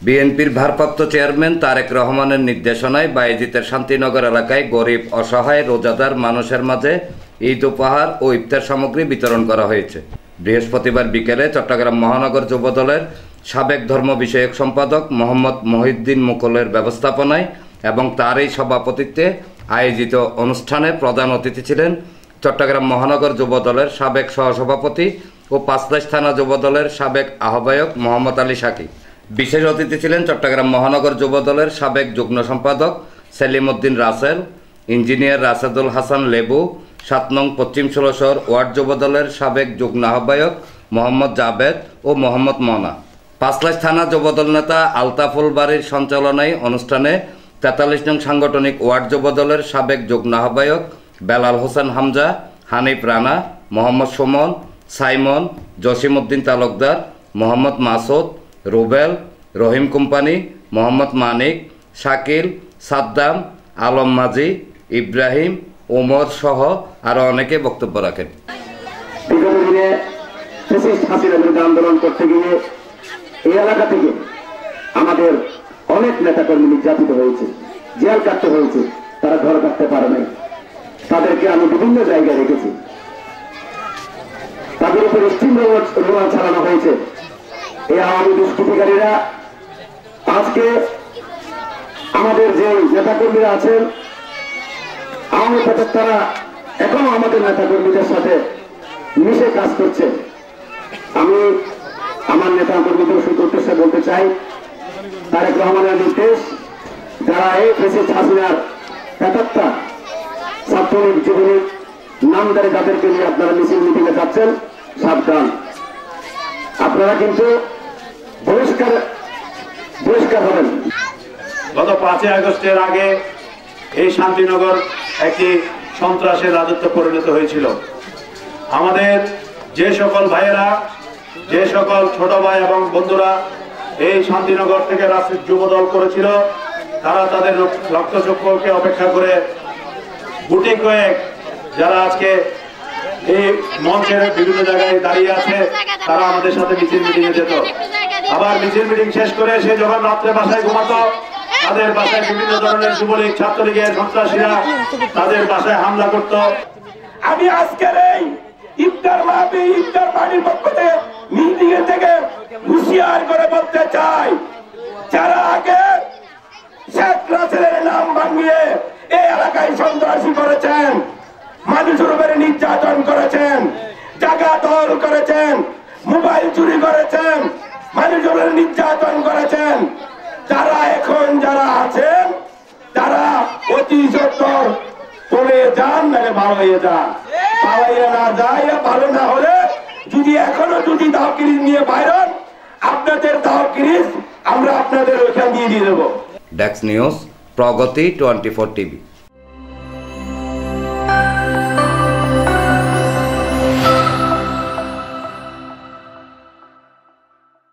বিএনপির ভারপ্রাপ্ত চেয়ারম্যান তারেক রহমানের নির্দেশনায় বায়েজিতের শান্তিনগর এলাকায় গরিব অসহায় রোজাদার মানুষের মাঝে ঈদ উপহার ও ইফতার সামগ্রী বিতরণ করা হয়েছে। বৃহস্পতিবার বিকেলে চট্টগ্রাম মহানগর যুবদলের সাবেক ধর্ম বিষয়ক সম্পাদক মোহাম্মদ মহিউদ্দিন মুকুলের ব্যবস্থাপনায় এবং তারই সভাপতিত্বে আয়োজিত অনুষ্ঠানে প্রধান অতিথি ছিলেন চট্টগ্রাম মহানগর যুবদলের সাবেক সহসভাপতি ও পাঁচলাইশ থানা যুবদলের সাবেক আহ্বায়ক মোহাম্মদ আলী সাকি। বিশেষ অতিথি ছিলেন চট্টগ্রাম মহানগর যুবদলের সাবেক যুগ্ম সম্পাদক সেলিম উদ্দিন রাসেল, ইঞ্জিনিয়ার রাশেদুল হাসান লেবু, ৭ নং পশ্চিম ষোলশহর ওয়ার্ড যুবদলের সাবেক যুগ্ম আহ্বায়ক মোহাম্মদ জাবেদ ও মোহাম্মদ মনা। পাঁচলাইশ থানা যুবদল নেতা আলতাফুল বাড়ির সঞ্চালনায় অনুষ্ঠানে ৪৩ নং সাংগঠনিক ওয়ার্ড যুবদলের সাবেক যুগ্ম আহ্বায়ক বেলাল হোসেন হামজা, হানিফ রানা, মোহাম্মদ সুমন, সাইমন, জসিম উদ্দিন তালুকদার, মোহাম্মদ মাসুদ, রুবেল, রহিম কোম্পানি, মোহাম্মদ মানিক, শাকিল, সাদ্দাম, আলম মাঝি, ইব্রাহিম, ওমর সহ আরো অনেকে বক্তব্য রাখেন। বিগত দিনে আন্দোলন করতে গিয়ে এই এলাকা থেকে আমাদের অনেক নেতাকর্মী নির্যাতিত হয়েছে, জেল কাটতে হয়েছে, তারা ঘর কাটতে পারে নাই। তাদেরকে আমি বিভিন্ন জায়গায় রেখেছি, তাদের উপর স্টিম রোলার চালানো হয়েছে। এই আওয়ামী দুষ্কৃতিকারীরা আজকে আমাদের যে নেতাকর্মীরা আছেন আওয়ামী পথের, তারা এখনো আমাদের নেতাকর্মীদের সাথে মিশে কাজ করছে। আমি আমার নেতাকর্মীদের উদ্দেশ্যে বলতে চাই, তারেক রহমানের নির্দেশ, যারা এই ফেসিস্ট হাসিনার প্রেতাত্মা ছাত্রলীগ যুবলীগ নামদারে যাদেরকে নিয়ে আপনারা মিছিল মিটিংয়ে যাচ্ছেন, সাবধান। আপনারা কিন্তু বহিষ্কার হবেন। গত 5ই আগস্টের আগে এই শান্তিনগর একটি সন্ত্রাসের রাজত্ব পরিণত হয়েছিল। আমাদের যে সকল ভাইয়েরা, যে সকল ছোট ভাই এবং বন্ধুরা এই শান্তিনগর থেকে রাষ্ট্রীয় যুবদল করেছিল, তারা তাদের রক্তচক্ষুকে অপেক্ষা করে গুটি কয়েক যারা আজকে এই মঞ্চের বিভিন্ন জায়গায় দাঁড়িয়ে আছে, তারা আমাদের সাথে মিছিল মিটিংয়ে যেত। আবার মিছিল মিটিং শেষ করে সে যখন রাত্রে বাসায় ঘুমাতো, তাদের বাসায় বিভিন্ন ধরনের যুবলীগ ছাত্রলীগের সন্ত্রাসীরা তাদের বাসায় হামলা করত। আমি আজকের এই ইফতার বাড়ির পক্ষ থেকে মিটিং থেকে হুঁশিয়ার করে বলতে চাই, যারা আগে শেখ রাসেলের নাম ভাঙিয়ে এই এলাকায় সন্ত্রাসী করেছেন, মানুষের উপরে নির্যাতন করেছেন, টাকা দল করেছেন, মোবাইল চুরি করেছেন, মানুষের উপরে নির্যাতন করেছেন, তারা এখন যারা আছেন তারা অতি সত্তর চলে যান, নাহলে ভালো হয়ে যান। পালাইয়া না যায়, ভালো না হলে যদি এখনো যদি দাওকিরিজ নিয়ে বাইরন, আপনাদের দাওকিরিজ আমরা আপনাদের ওইখান দিয়ে দেবো। ডেস্ক নিউজ, প্রগতি 24 টিভি।